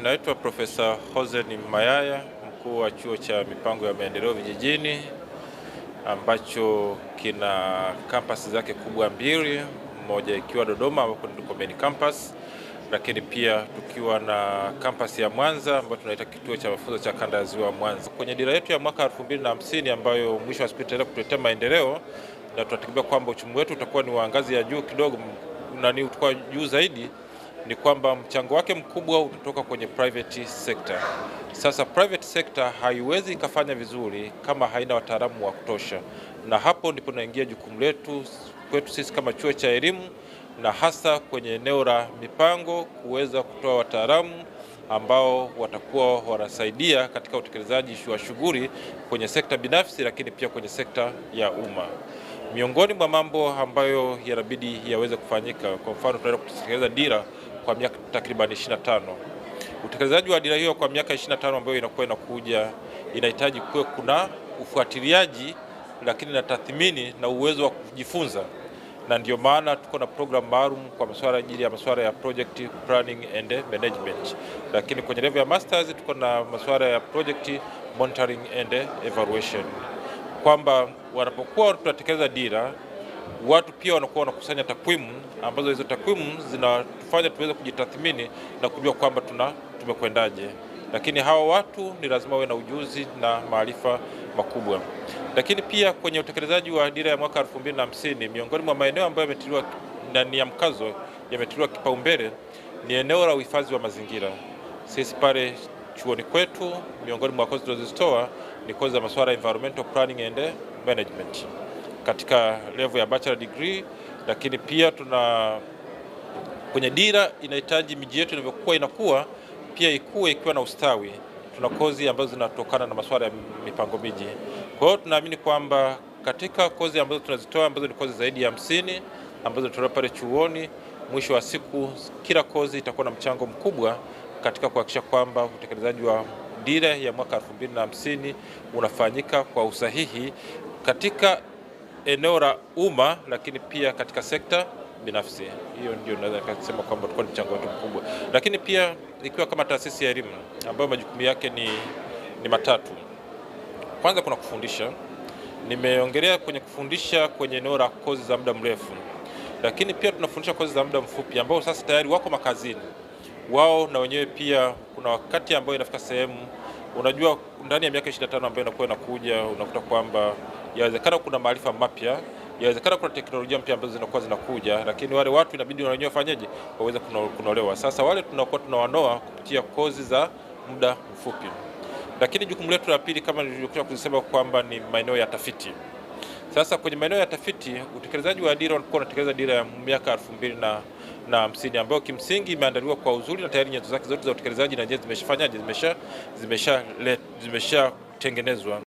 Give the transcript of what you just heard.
Naitwa Profesa Hozeni Mayaya, mkuu wa chuo cha mipango ya maendeleo vijijini ambacho kina kampasi zake kubwa mbili, moja ikiwa Dodoma ambapo ndiko main campus, lakini pia tukiwa na kampasi ya Mwanza ambayo tunaita kituo cha mafunzo cha kanda ya Ziwa Mwanza. Kwenye dira yetu ya mwaka 2050 ambayo mwisho wa siku itaenda kutuletea maendeleo, na tunategemea kwamba uchumi wetu utakuwa ni wa ngazi ya juu kidogo, na ni utakuwa juu zaidi, ni kwamba mchango wake mkubwa utatoka kwenye private sector. Sasa private sector haiwezi ikafanya vizuri kama haina wataalamu wa kutosha, na hapo ndipo naingia jukumu letu kwetu sisi kama chuo cha elimu, na hasa kwenye eneo la mipango kuweza kutoa wataalamu ambao watakuwa wanasaidia katika utekelezaji wa shughuli kwenye sekta binafsi, lakini pia kwenye sekta ya umma. Miongoni mwa mambo ambayo yanabidi yaweze kufanyika, kwa mfano tunaenda kutekeleza dira kwa miaka takriban 25. Utekelezaji wa dira hiyo kwa miaka 25 ambayo inakuwa inakuja inahitaji kuwe kuna ufuatiliaji, lakini na tathmini na uwezo wa kujifunza, na ndio maana tuko na program maalum kwa masuala ajili ya masuala ya project planning and management, lakini kwenye level ya masters tuko na masuala ya project monitoring and evaluation, kwamba wanapokuwa tunatekeleza dira watu pia wanakuwa wanakusanya takwimu ambazo hizo takwimu zinatufanya tuweze kujitathmini na kujua kwamba tumekwendaje. Lakini hawa watu ni lazima wawe na ujuzi na maarifa makubwa. Lakini pia kwenye utekelezaji wa dira ya mwaka 2050, miongoni mwa maeneo ambayo yametiliwa ndani ya mkazo, yametiliwa kipaumbele ni eneo la uhifadhi wa mazingira. Sisi pale chuoni kwetu miongoni mwa kozi tunazozitoa ni kozi za masuala ya environmental planning and management katika level ya bachelor degree, lakini pia kwenye dira inahitaji miji yetu inavyokuwa inakuwa pia ikue ikiwa na ustawi. Tuna kozi ambazo zinatokana na masuala ya mipango miji. Kwa hiyo tunaamini kwamba katika kozi ambazo tunazitoa ambazo ni kozi zaidi ya 50 ambazo tunatoa pale chuoni, mwisho wa siku kila kozi itakuwa na mchango mkubwa katika kuhakikisha kwamba utekelezaji wa dira ya mwaka 2050 unafanyika kwa usahihi katika eneo la umma, lakini pia katika sekta binafsi. Hiyo ndio naweza kusema kwamba tulikuwa ni mchango wetu mkubwa. Lakini pia ikiwa kama taasisi ya elimu ambayo majukumu yake ni matatu. Kwanza kuna kufundisha. Nimeongelea kwenye kufundisha kwenye eneo la kozi za muda mrefu, lakini pia tunafundisha kozi za muda mfupi ambao sasa tayari wako makazini. Wao na wenyewe pia kuna wakati ambao inafika sehemu, unajua ndani ya miaka 25 ambayo inakuwa inakuja, unakuta kwamba yawezekana kuna maarifa mapya, yawezekana kuna teknolojia mpya ambazo zinakuwa zinakuja, lakini wale watu inabidi wenyewe wafanyeje waweze kunolewa. Sasa wale tunakuwa tunawanoa kupitia kozi za muda mfupi. Lakini jukumu letu la pili kama nilivyokuwa kusema kwamba ni maeneo ya tafiti. Sasa kwenye maeneo ya tafiti utekelezaji wa dira unakuwa unatekeleza dira ya miaka 2050 ambayo kimsingi imeandaliwa kwa uzuri na tayari nyenzo zake zote za utekelezaji na zimeshafanyaje zimeshatengenezwa.